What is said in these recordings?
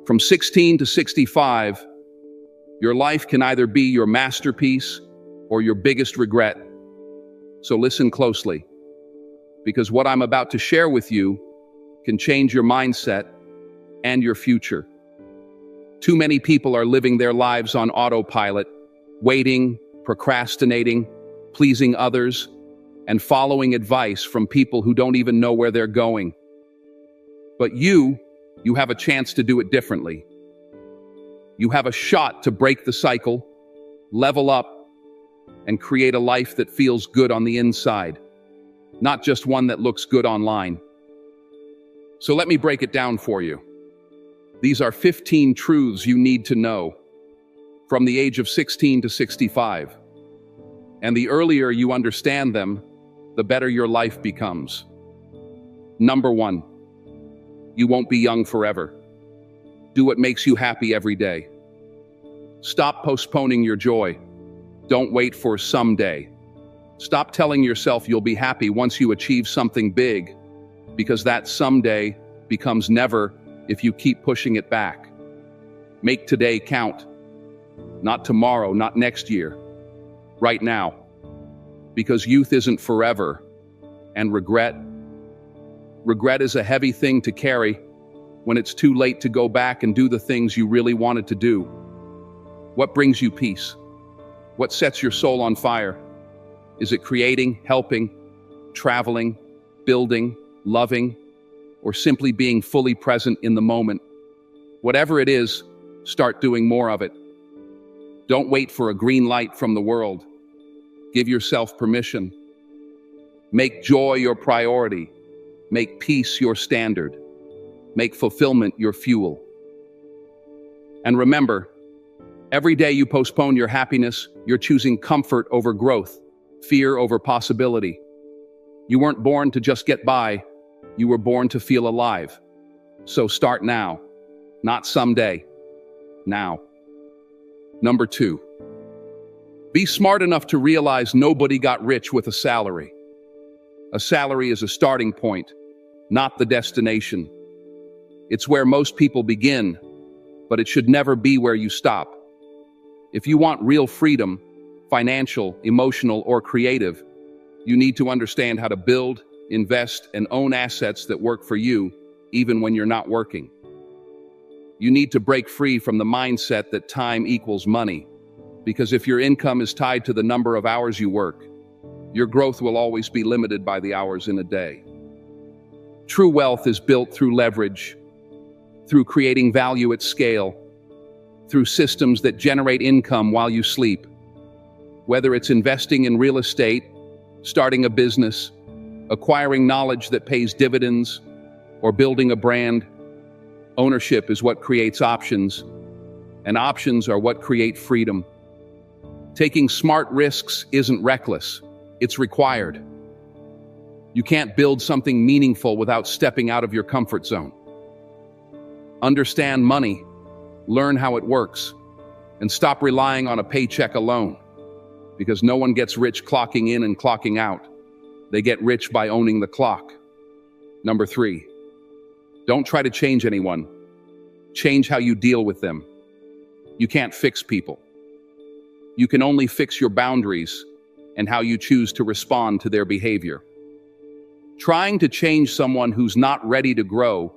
From 16 to 65, your life can either be your masterpiece or your biggest regret. So listen closely, because what I'm about to share with you can change your mindset and your future. Too many people are living their lives on autopilot, waiting, procrastinating, pleasing others, and following advice from people who don't even know where they're going. But you have a chance to do it differently. You have a shot to break the cycle, level up, and create a life that feels good on the inside, not just one that looks good online. So let me break it down for you. These are 15 truths you need to know from the age of 16 to 65. And the earlier you understand them, the better your life becomes. Number 1, you won't be young forever. Do what makes you happy every day. Stop postponing your joy. Don't wait for someday. Stop telling yourself you'll be happy once you achieve something big, because that someday becomes never if you keep pushing it back. Make today count. Not tomorrow, not next year. Right now. Because youth isn't forever. And regret is a heavy thing to carry when it's too late to go back and do the things you really wanted to do. What brings you peace? What sets your soul on fire? Is it creating, helping, traveling, building, loving, or simply being fully present in the moment? Whatever it is, start doing more of it. Don't wait for a green light from the world. Give yourself permission. Make joy your priority. Make peace your standard. Make fulfillment your fuel. And remember, every day you postpone your happiness, you're choosing comfort over growth, fear over possibility. You weren't born to just get by. You were born to feel alive. So start now, not someday. Now. Number 2, be smart enough to realize nobody got rich with a salary. A salary is a starting point, not the destination. It's where most people begin, but it should never be where you stop. If you want real freedom, financial, emotional, or creative, you need to understand how to build, invest, and own assets that work for you, even when you're not working. You need to break free from the mindset that time equals money, because if your income is tied to the number of hours you work, your growth will always be limited by the hours in a day. True wealth is built through leverage, through creating value at scale, through systems that generate income while you sleep. Whether it's investing in real estate, starting a business, acquiring knowledge that pays dividends, or building a brand, ownership is what creates options, and options are what create freedom. Taking smart risks isn't reckless, it's required. You can't build something meaningful without stepping out of your comfort zone. Understand money, learn how it works, and stop relying on a paycheck alone, because no one gets rich clocking in and clocking out. They get rich by owning the clock. Number 3, don't try to change anyone. Change how you deal with them. You can't fix people. You can only fix your boundaries and how you choose to respond to their behavior. Trying to change someone who's not ready to grow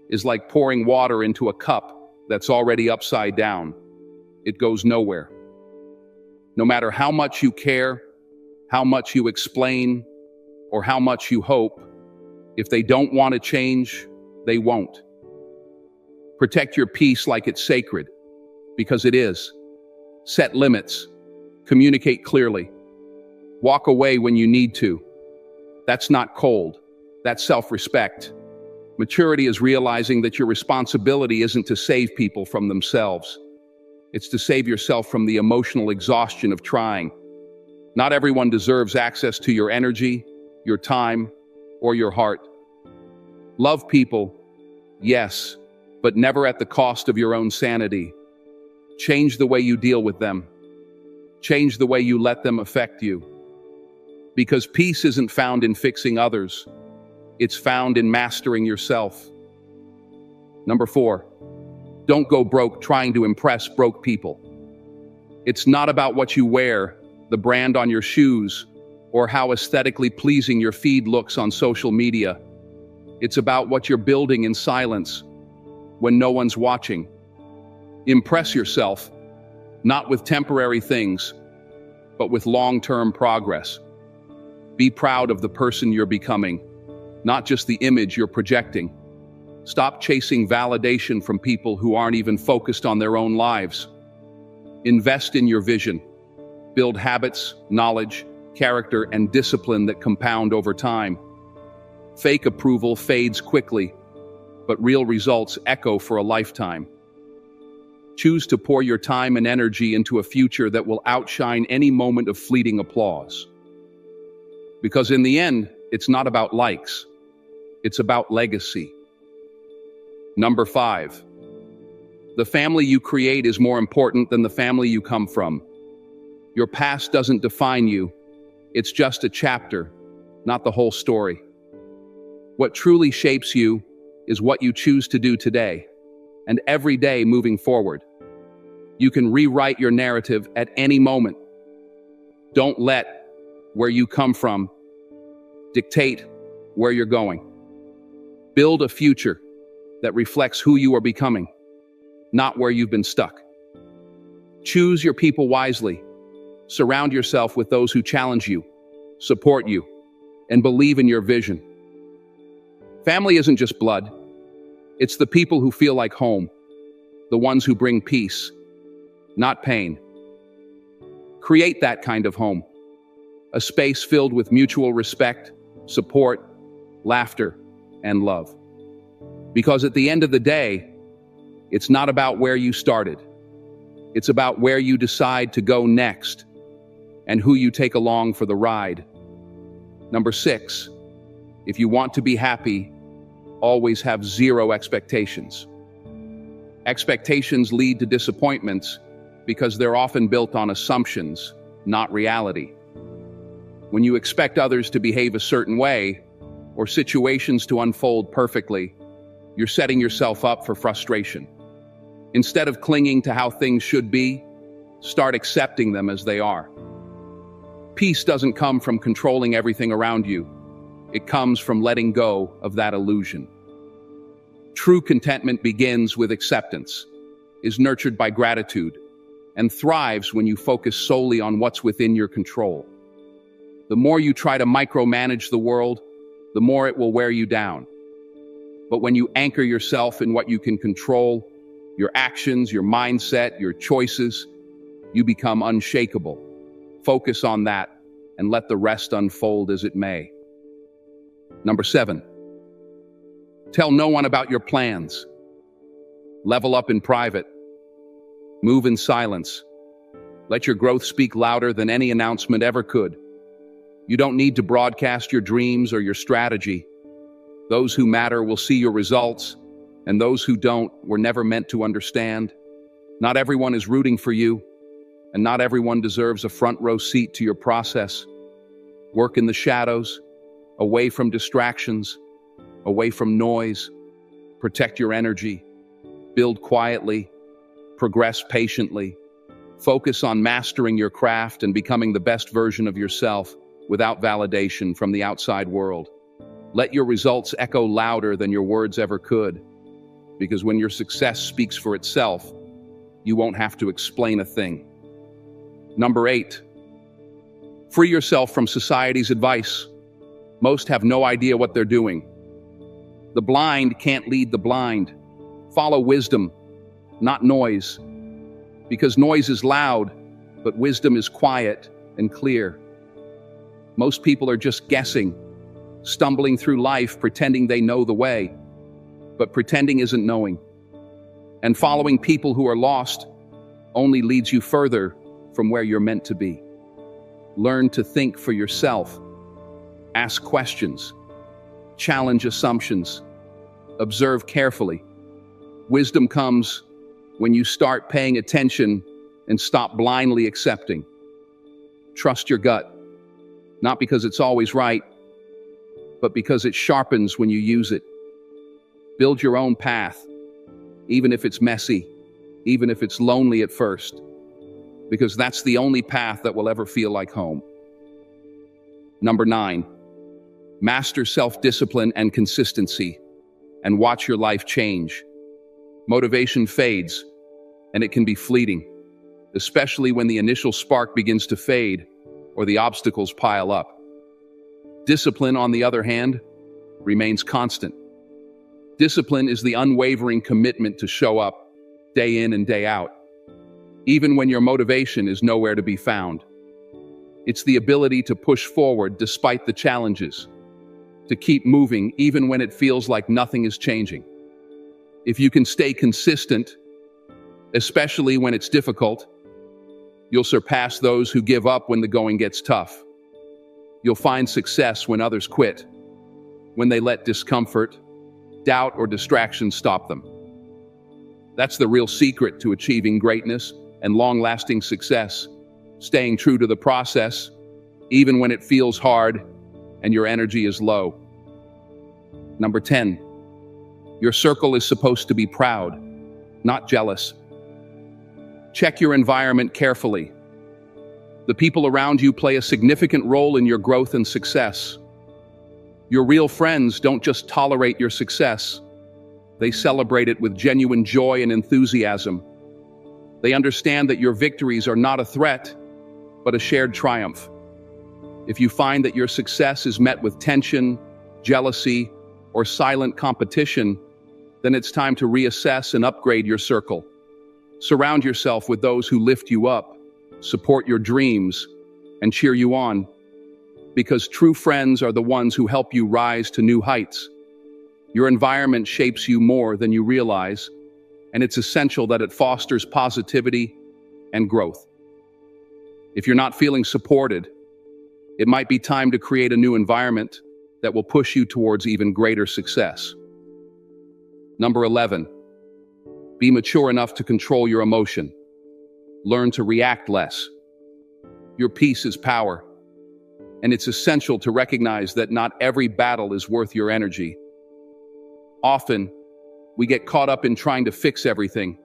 is like pouring water into a cup that's already upside down. It goes nowhere. No matter how much you care, how much you explain, or how much you hope, if they don't want to change, they won't. Protect your peace like it's sacred, because it is. Set limits. Communicate clearly. Walk away when you need to. That's not cold. That's self-respect. Maturity is realizing that your responsibility isn't to save people from themselves. It's to save yourself from the emotional exhaustion of trying. Not everyone deserves access to your energy, your time, or your heart. Love people, yes, but never at the cost of your own sanity. Change the way you deal with them. Change the way you let them affect you. Because peace isn't found in fixing others. It's found in mastering yourself. Number 4, Don't go broke trying to impress broke people. It's not about what you wear, the brand on your shoes, or how aesthetically pleasing your feed looks on social media. It's about what you're building in silence when no one's watching. Impress yourself, not with temporary things, but with long-term progress. Be proud of the person you're becoming, not just the image you're projecting. Stop chasing validation from people who aren't even focused on their own lives. Invest in your vision. Build habits, knowledge, character, and discipline that compound over time. Fake approval fades quickly, but real results echo for a lifetime. Choose to pour your time and energy into a future that will outshine any moment of fleeting applause. Because in the end, it's not about likes. It's about legacy. Number 5. The family you create is more important than the family you come from. Your past doesn't define you. It's just a chapter, not the whole story. What truly shapes you is what you choose to do today, and every day moving forward. You can rewrite your narrative at any moment. Don't let where you come from dictate where you're going. Build a future that reflects who you are becoming, not where you've been stuck. Choose your people wisely. Surround yourself with those who challenge you, support you, and believe in your vision. Family isn't just blood. It's the people who feel like home, the ones who bring peace, not pain. Create that kind of home, a space filled with mutual respect, support, laughter, and love. Because at the end of the day, it's not about where you started. It's about where you decide to go next and who you take along for the ride. Number 6, if you want to be happy, always have zero expectations. Expectations lead to disappointments because they're often built on assumptions, not reality. When you expect others to behave a certain way or situations to unfold perfectly, you're setting yourself up for frustration. Instead of clinging to how things should be, start accepting them as they are. Peace doesn't come from controlling everything around you. It comes from letting go of that illusion. True contentment begins with acceptance, is nurtured by gratitude, and thrives when you focus solely on what's within your control. The more you try to micromanage the world, the more it will wear you down. But when you anchor yourself in what you can control, your actions, your mindset, your choices, you become unshakable. Focus on that and let the rest unfold as it may. Number 7, tell no one about your plans. Level up in private. Move in silence. Let your growth speak louder than any announcement ever could. You don't need to broadcast your dreams or your strategy. Those who matter will see your results, and those who don't were never meant to understand. Not everyone is rooting for you, and not everyone deserves a front row seat to your process. Work in the shadows, away from distractions, away from noise. Protect your energy. Build quietly. Progress patiently. Focus on mastering your craft and becoming the best version of yourself without validation from the outside world. Let your results echo louder than your words ever could, because when your success speaks for itself, you won't have to explain a thing. Number 8, free yourself from society's advice. Most have no idea what they're doing. The blind can't lead the blind. Follow wisdom, not noise, because noise is loud, but wisdom is quiet and clear. Most people are just guessing, stumbling through life pretending they know the way, but pretending isn't knowing. And following people who are lost only leads you further from where you're meant to be. Learn to think for yourself. Ask questions. Challenge assumptions. Observe carefully. Wisdom comes when you start paying attention and stop blindly accepting. Trust your gut, not because it's always right, but because it sharpens when you use it. Build your own path. even if it's messy, even if it's lonely at first, because that's the only path that will ever feel like home. Number 9, master self-discipline and consistency, and watch your life change. Motivation fades, and it can be fleeting, especially when the initial spark begins to fade or the obstacles pile up. Discipline, on the other hand, remains constant. Discipline is the unwavering commitment to show up day in and day out, even when your motivation is nowhere to be found. It's the ability to push forward despite the challenges, to keep moving even when it feels like nothing is changing. If you can stay consistent, especially when it's difficult, you'll surpass those who give up when the going gets tough. You'll find success when others quit, when they let discomfort, doubt, or distraction stop them. That's the real secret to achieving greatness and long-lasting success, staying true to the process, even when it feels hard and your energy is low. Number 10, your circle is supposed to be proud, not jealous. Check your environment carefully. The people around you play a significant role in your growth and success. Your real friends don't just tolerate your success, they celebrate it with genuine joy and enthusiasm. They understand that your victories are not a threat, but a shared triumph. If you find that your success is met with tension, jealousy, or silent competition, then it's time to reassess and upgrade your circle. Surround yourself with those who lift you up, support your dreams, and cheer you on. Because true friends are the ones who help you rise to new heights. Your environment shapes you more than you realize, and it's essential that it fosters positivity and growth. If you're not feeling supported, it might be time to create a new environment that will push you towards even greater success. Number 11, be mature enough to control your emotion. Learn to react less. Your peace is power, and it's essential to recognize that not every battle is worth your energy. Often, we get caught up in trying to fix everything,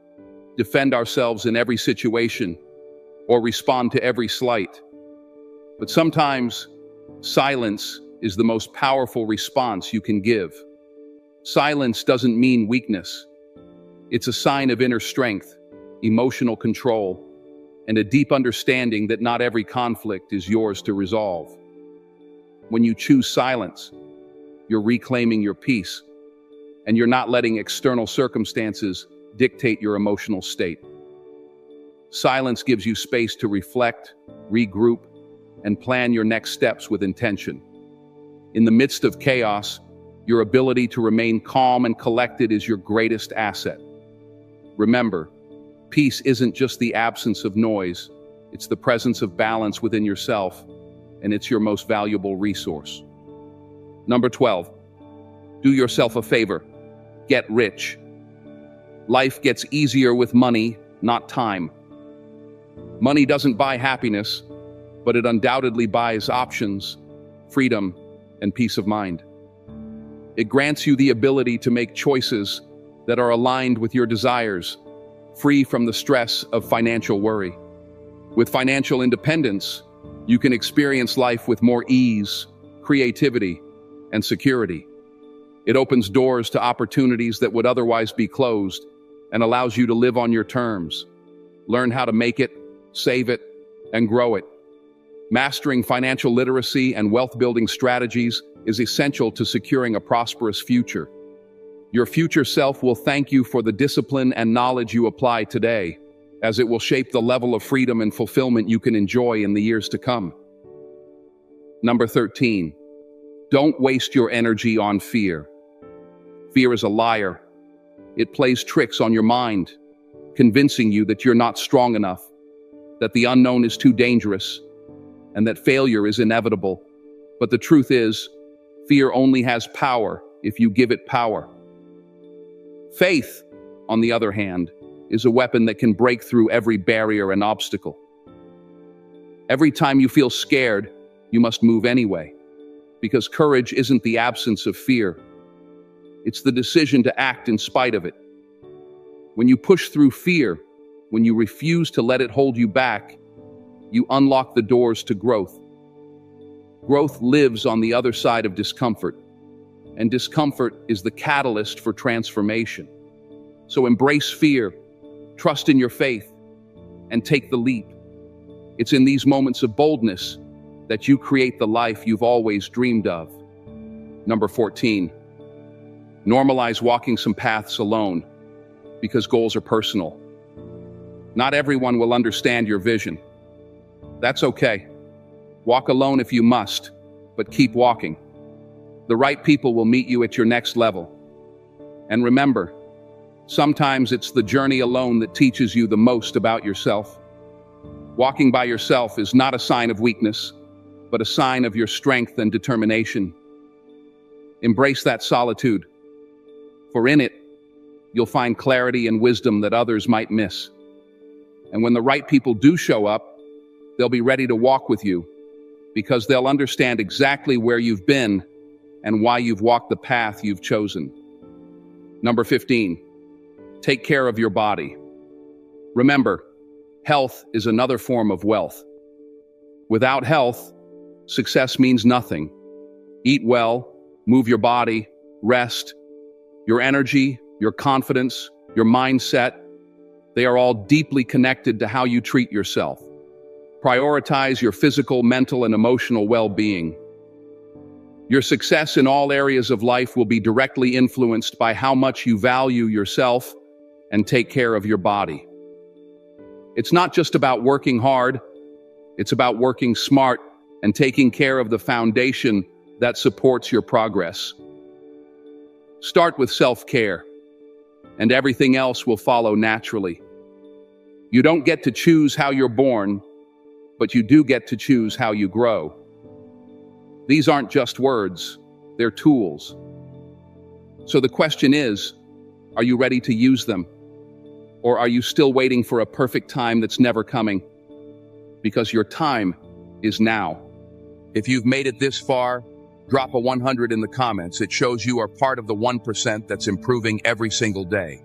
defend ourselves in every situation, or respond to every slight. But sometimes, silence is the most powerful response you can give. Silence doesn't mean weakness. It's a sign of inner strength, emotional control, and a deep understanding that not every conflict is yours to resolve. When you choose silence, you're reclaiming your peace, and you're not letting external circumstances dictate your emotional state. Silence gives you space to reflect, regroup, and plan your next steps with intention. In the midst of chaos, your ability to remain calm and collected is your greatest asset. Remember, peace isn't just the absence of noise, it's the presence of balance within yourself, and it's your most valuable resource. Number 12, do yourself a favor. Get rich. Life gets easier with money, not time. Money doesn't buy happiness, but it undoubtedly buys options, freedom, and peace of mind. It grants you the ability to make choices that are aligned with your desires, free from the stress of financial worry. With financial independence, you can experience life with more ease, creativity, and security. It opens doors to opportunities that would otherwise be closed and allows you to live on your terms. Learn how to make it, save it, and grow it. Mastering financial literacy and wealth-building strategies is essential to securing a prosperous future. Your future self will thank you for the discipline and knowledge you apply today, as it will shape the level of freedom and fulfillment you can enjoy in the years to come. Number 13, don't waste your energy on fear. Fear is a liar. It plays tricks on your mind, convincing you that you're not strong enough, that the unknown is too dangerous, and that failure is inevitable. But the truth is, fear only has power if you give it power. Faith, on the other hand, is a weapon that can break through every barrier and obstacle. Every time you feel scared, you must move anyway, because courage isn't the absence of fear. It's the decision to act in spite of it. When you push through fear, when you refuse to let it hold you back, you unlock the doors to growth. Growth lives on the other side of discomfort, and discomfort is the catalyst for transformation. So embrace fear, trust in your faith, and take the leap. It's in these moments of boldness that you create the life you've always dreamed of. Number 14, normalize walking some paths alone, because goals are personal. Not everyone will understand your vision. That's okay. Walk alone if you must, but keep walking. The right people will meet you at your next level. And remember, sometimes it's the journey alone that teaches you the most about yourself. Walking by yourself is not a sign of weakness, but a sign of your strength and determination. Embrace that solitude, for in it, you'll find clarity and wisdom that others might miss. And when the right people do show up, they'll be ready to walk with you, because they'll understand exactly where you've been and why you've walked the path you've chosen. Number 15, take care of your body. Remember, health is another form of wealth. Without health, success means nothing. Eat well, move your body, rest. Your energy, your confidence, your mindset, they are all deeply connected to how you treat yourself. Prioritize your physical, mental, and emotional well-being. Your success in all areas of life will be directly influenced by how much you value yourself and take care of your body. It's not just about working hard, it's about working smart and taking care of the foundation that supports your progress. Start with self-care, and everything else will follow naturally. You don't get to choose how you're born, but you do get to choose how you grow. These aren't just words, they're tools. So the question is, are you ready to use them? Or are you still waiting for a perfect time that's never coming? Because your time is now. If you've made it this far, drop a 100 in the comments. It shows you are part of the 1% that's improving every single day.